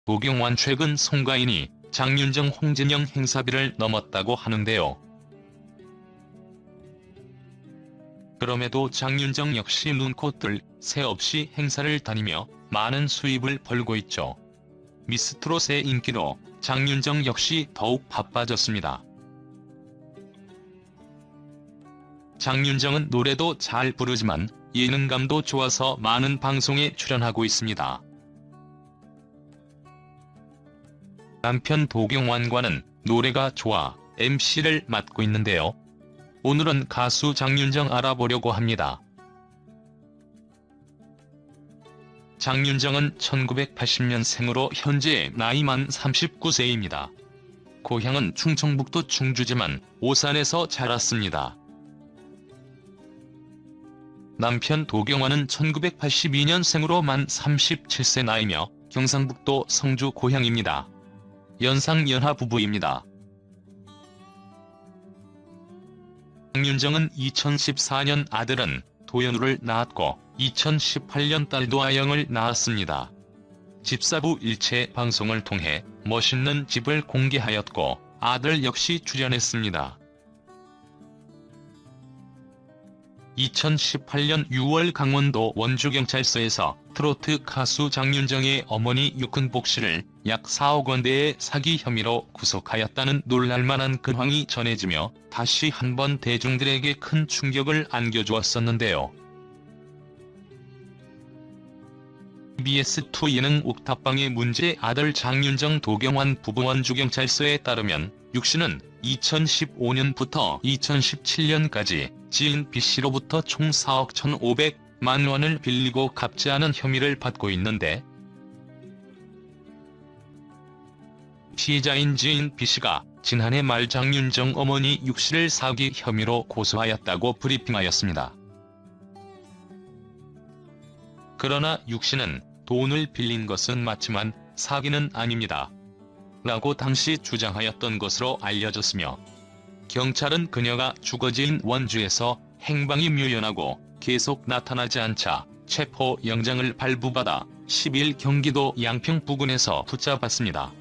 도경완 최근 송가인이 장윤정 홍진영 행사비를 넘었다고 하는데요. 그럼에도 장윤정 역시 눈코 뜰 새 없이 행사를 다니며 많은 수입을 벌고 있죠. 미스트롯의 인기로 장윤정 역시 더욱 바빠졌습니다. 장윤정은 노래도 잘 부르지만 예능감도 좋아서 많은 방송에 출연하고 있습니다. 남편 도경완과는 노래가 좋아 MC를 맡고 있는데요. 오늘은 가수 장윤정 알아보려고 합니다. 장윤정은 1980년생으로 현재 나이만 39세입니다. 고향은 충청북도 충주지만 오산에서 자랐습니다. 남편 도경완은 1982년생으로 만 37세 나이며 경상북도 성주 고향입니다. 연상연하 부부입니다. 장윤정은 2014년 아들은 도연우를 낳았고 2018년 딸도 아영을 낳았습니다. 집사부 일체 방송을 통해 멋있는 집을 공개하였고 아들 역시 출연했습니다. 2018년 6월 강원도 원주경찰서에서 트로트 가수 장윤정의 어머니 육은복 씨를 약 4억 원대의 사기 혐의로 구속하였다는 놀랄만한 근황이 전해지며 다시 한번 대중들에게 큰 충격을 안겨주었었는데요. TBS2 예능 옥탑방의 문제 아들 장윤정 도경완 부부 원주경찰서에 따르면 육 씨는 2015년부터 2017년까지 지인 B씨로부터 총 4억 1,500만 원을 빌리고 갚지 않은 혐의를 받고 있는데, 피해자인 지인 B씨가 지난해 말 장윤정 어머니 육 씨를 사기 혐의로 고소하였다고 브리핑하였습니다. 그러나 육 씨는 돈을 빌린 것은 맞지만 사기는 아닙니다. 라고 당시 주장하였던 것으로 알려졌으며, 경찰은 그녀가 주거지인 원주에서 행방이 묘연하고 계속 나타나지 않자 체포영장을 발부받아 10일 경기도 양평 부근에서 붙잡았습니다.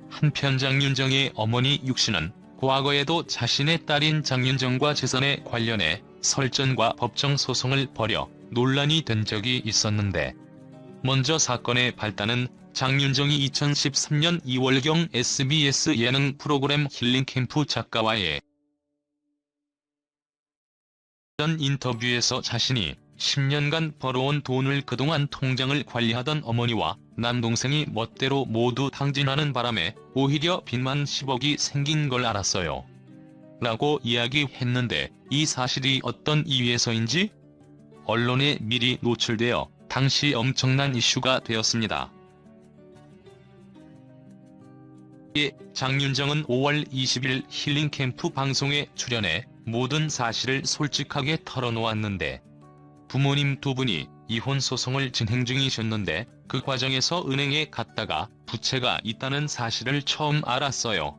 한편 장윤정의 어머니 육 씨는 과거에도 자신의 딸인 장윤정과 재산에 관련해 설전과 법정 소송을 벌여 논란이 된 적이 있었는데, 먼저 사건의 발단은 장윤정이 2013년 2월경 SBS 예능 프로그램 힐링캠프 작가와의 인터뷰에서 자신이 10년간 벌어온 돈을 그동안 통장을 관리하던 어머니와 남동생이 멋대로 모두 탕진하는 바람에 오히려 빚만 10억이 생긴 걸 알았어요. 라고 이야기했는데, 이 사실이 어떤 이유에서인지 언론에 미리 노출되어 당시 엄청난 이슈가 되었습니다. 장윤정은 5월 20일 힐링캠프 방송에 출연해 모든 사실을 솔직하게 털어놓았는데, 부모님 두 분이 이혼 소송을 진행 중이셨는데 그 과정에서 은행에 갔다가 부채가 있다는 사실을 처음 알았어요.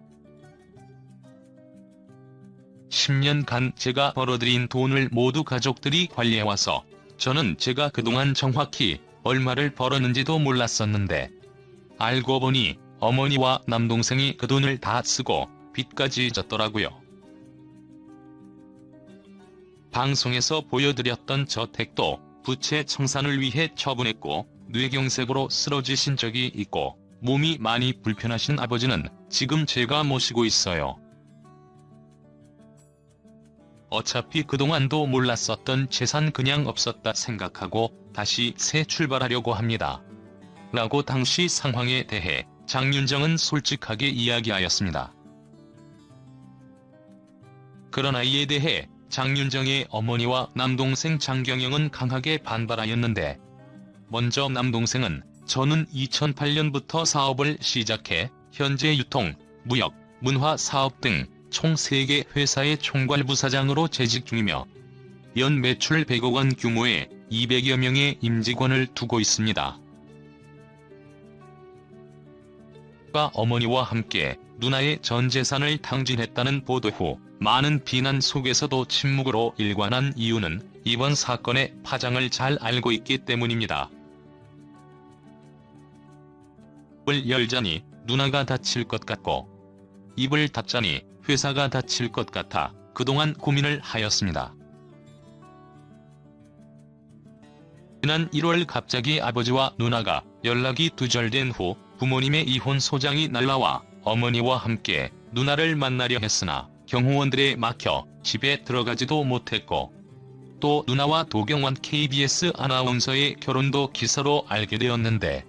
10년간 제가 벌어들인 돈을 모두 가족들이 관리해와서 저는 제가 그동안 정확히 얼마를 벌었는지도 몰랐었는데, 알고 보니 어머니와 남동생이 그 돈을 다 쓰고 빚까지 졌더라고요. 방송에서 보여드렸던 저택도 부채 청산을 위해 처분했고, 뇌경색으로 쓰러지신 적이 있고 몸이 많이 불편하신 아버지는 지금 제가 모시고 있어요. 어차피 그동안도 몰랐었던 재산 그냥 없었다 생각하고 다시 새 출발하려고 합니다. 라고 당시 상황에 대해 장윤정은 솔직하게 이야기하였습니다. 그러나 이에 대해 장윤정의 어머니와 남동생 장경영은 강하게 반발하였는데, 먼저 남동생은 저는 2008년부터 사업을 시작해 현재 유통, 무역, 문화 사업 등 총 3개 회사의 총괄부사장으로 재직 중이며 연 매출 100억 원 규모의 200여 명의 임직원을 두고 있습니다. 어머니와 함께 누나의 전 재산을 탕진했다는 보도 후 많은 비난 속에서도 침묵으로 일관한 이유는 이번 사건의 파장을 잘 알고 있기 때문입니다. 입을 열자니 누나가 다칠 것 같고 입을 닫자니 회사가 다칠 것 같아 그동안 고민을 하였습니다. 지난 1월 갑자기 아버지와 누나가 연락이 두절된 후 부모님의 이혼 소장이 날라와 어머니와 함께 누나를 만나려 했으나 경호원들에 막혀 집에 들어가지도 못했고 또 누나와 도경완 KBS 아나운서의 결혼도 기사로 알게 되었는데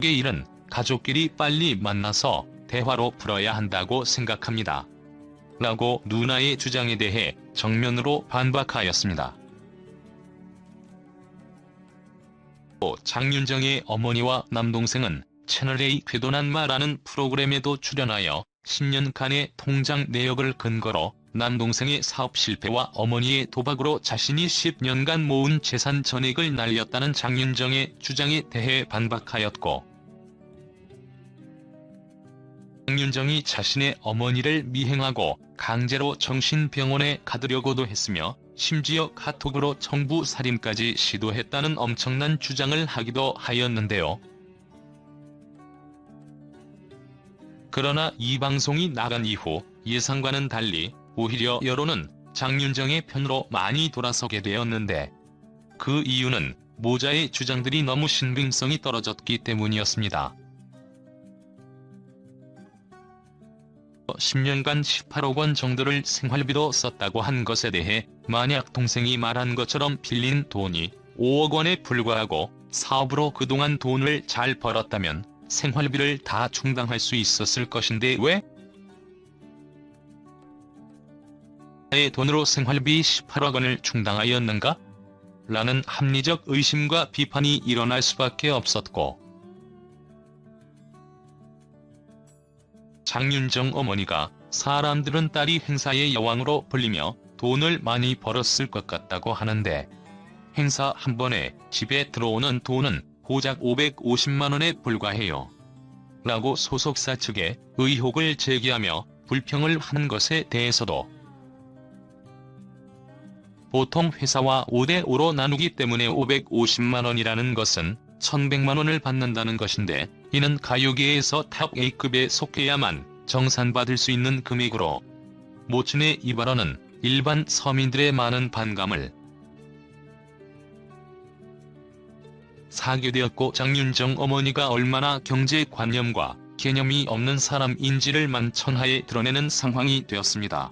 이 일은 가족끼리 빨리 만나서 대화로 풀어야 한다고 생각합니다. 라고 누나의 주장에 대해 정면으로 반박하였습니다. 또 장윤정의 어머니와 남동생은 채널A 궤도난마라는 프로그램에도 출연하여 10년간의 통장 내역을 근거로 남동생의 사업 실패와 어머니의 도박으로 자신이 10년간 모은 재산 전액을 날렸다는 장윤정의 주장에 대해 반박하였고 장윤정이 자신의 어머니를 미행하고 강제로 정신병원에 가두려고도 했으며 심지어 카톡으로 청부 살인까지 시도했다는 엄청난 주장을 하기도 하였는데요. 그러나 이 방송이 나간 이후 예상과는 달리 오히려 여론은 장윤정의 편으로 많이 돌아서게 되었는데 그 이유는 모자의 주장들이 너무 신빙성이 떨어졌기 때문이었습니다. 10년간 18억 원 정도를 생활비로 썼다고 한 것에 대해 만약 동생이 말한 것처럼 빌린 돈이 5억 원에 불과하고 사업으로 그동안 돈을 잘 벌었다면 생활비를 다 충당할 수 있었을 것인데 왜? 의 돈으로 생활비 18억 원을 충당하였는가? 라는 합리적 의심과 비판이 일어날 수밖에 없었고 장윤정 어머니가 사람들은 딸이 행사의 여왕으로 불리며 돈을 많이 벌었을 것 같다고 하는데 행사 한 번에 집에 들어오는 돈은 고작 550만 원에 불과해요. 라고 소속사 측에 의혹을 제기하며 불평을 한 것에 대해서도 보통 회사와 5대5로 나누기 때문에 550만 원이라는 것은 1100만 원을 받는다는 것인데 이는 가요계에서 탑 A급에 속해야만 정산받을 수 있는 금액으로 모친의 이 발언은 일반 서민들의 많은 반감을 사게 되었고 장윤정 어머니가 얼마나 경제관념과 개념이 없는 사람인지를 만천하에 드러내는 상황이 되었습니다.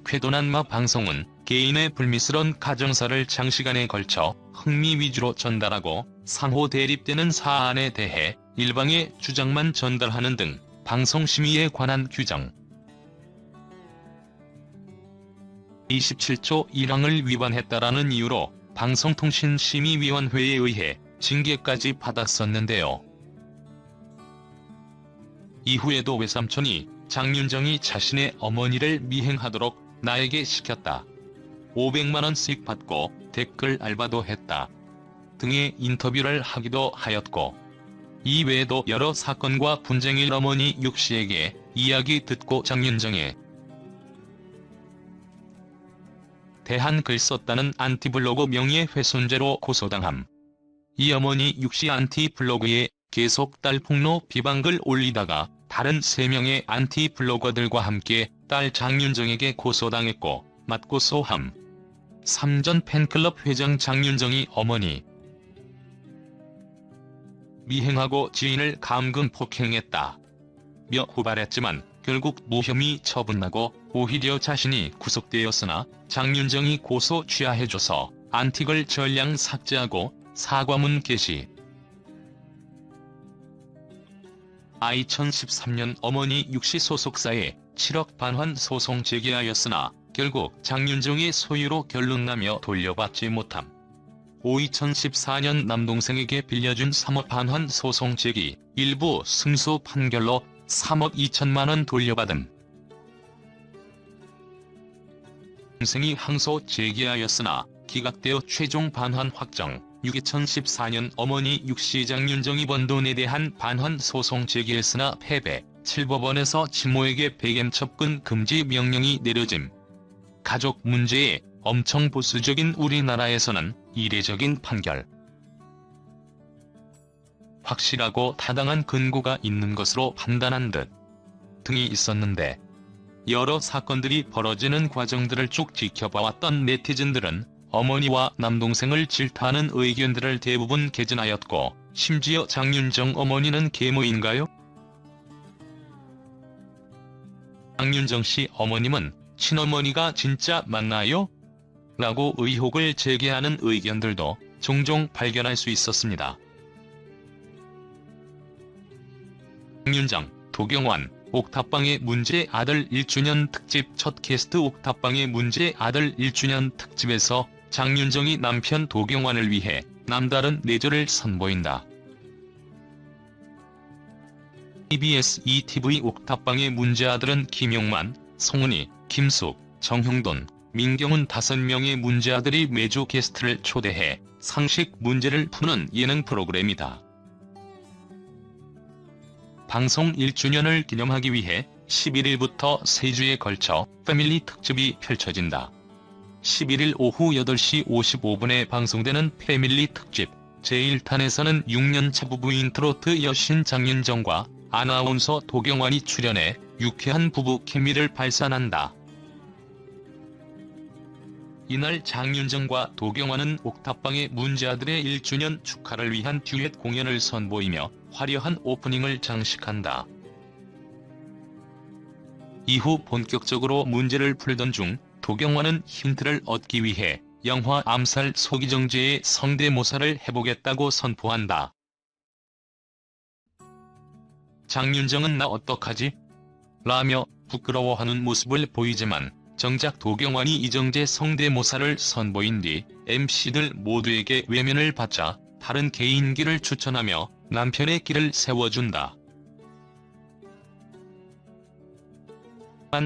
궤도난마 방송은 개인의 불미스러운 가정사를 장시간에 걸쳐 흥미 위주로 전달하고 상호 대립되는 사안에 대해 일방의 주장만 전달하는 등 방송심의에 관한 규정 27조 1항을 위반했다라는 이유로 방송통신심의위원회에 의해 징계까지 받았었는데요. 이후에도 외삼촌이 장윤정이 자신의 어머니를 미행하도록 나에게 시켰다. 500만 원씩 받고 댓글 알바도 했다. 등의 인터뷰를 하기도 하였고 이 외에도 여러 사건과 분쟁일 어머니 육씨에게 이야기 듣고 장윤정에 대한 글 썼다는 안티블로그 명예훼손죄로 고소당함. 이 어머니 육씨 안티블로그에 계속 딸 폭로 비방글 올리다가 다른 3명의 안티블로거들과 함께 딸 장윤정에게 고소당했고 맞고소함. 3전 팬클럽 회장 장윤정이 어머니 미행하고 지인을 감금 폭행했다. 며 후발했지만 결국 무혐의 처분나고 오히려 자신이 구속되었으나 장윤정이 고소 취하해줘서 안티글 전량 삭제하고 사과문 게시. 2013년 어머니 육씨 소속사에 7억 반환 소송 제기하였으나 결국 장윤정의 소유로 결론나며 돌려받지 못함. 2014년 남동생에게 빌려준 3억 반환 소송 제기, 일부 승소 판결로 3억 2천만 원 돌려받음. 동생이 항소 제기하였으나 기각되어 최종 반환 확정. 2014년 어머니 육씨 장윤정이 번 돈에 대한 반환 소송 제기했으나 패배. 7법원에서 지모에게 배겜 접근 금지 명령이 내려짐. 가족 문제에 엄청 보수적인 우리나라에서는 이례적인 판결. 확실하고 타당한 근거가 있는 것으로 판단한 듯 등이 있었는데, 여러 사건들이 벌어지는 과정들을 쭉 지켜봐왔던 네티즌들은 어머니와 남동생을 질타하는 의견들을 대부분 개진하였고, 심지어 장윤정 어머니는 계모인가요? 장윤정 씨 어머님은 친어머니가 진짜 맞나요? 라고 의혹을 제기하는 의견들도 종종 발견할 수 있었습니다. 장윤정, 도경완, 옥탑방의 문제의 아들 1주년 특집 첫 게스트. 옥탑방의 문제의 아들 1주년 특집에서 장윤정이 남편 도경완을 위해 남다른 내조를 선보인다. KBS ETV 옥탑방의 문제아들은 김용만, 송은이, 김숙, 정형돈, 민경훈 5명의 문제아들이 매주 게스트를 초대해 상식 문제를 푸는 예능 프로그램이다. 방송 1주년을 기념하기 위해 11일부터 3주에 걸쳐 패밀리 특집이 펼쳐진다. 11일 오후 8시 55분에 방송되는 패밀리 특집 제1탄에서는 6년차 부부인 트로트 여신 장윤정과 아나운서 도경완이 출연해 유쾌한 부부 케미를 발산한다. 이날 장윤정과 도경완은 옥탑방의 문제아들의 1주년 축하를 위한 듀엣 공연을 선보이며 화려한 오프닝을 장식한다. 이후 본격적으로 문제를 풀던 중 도경완은 힌트를 얻기 위해 영화 암살 소기정제의 성대모사를 해보겠다고 선포한다. 장윤정은 나 어떡하지? 라며 부끄러워하는 모습을 보이지만 정작 도경완이 이정재 성대모사를 선보인 뒤 MC들 모두에게 외면을 받자 다른 개인기를 추천하며 남편의 길을 세워준다.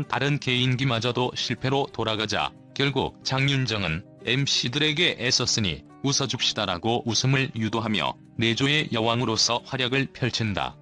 다른 개인기마저도 실패로 돌아가자 결국 장윤정은 MC들에게 애썼으니 웃어줍시다라고 웃음을 유도하며 내조의 여왕으로서 활약을 펼친다.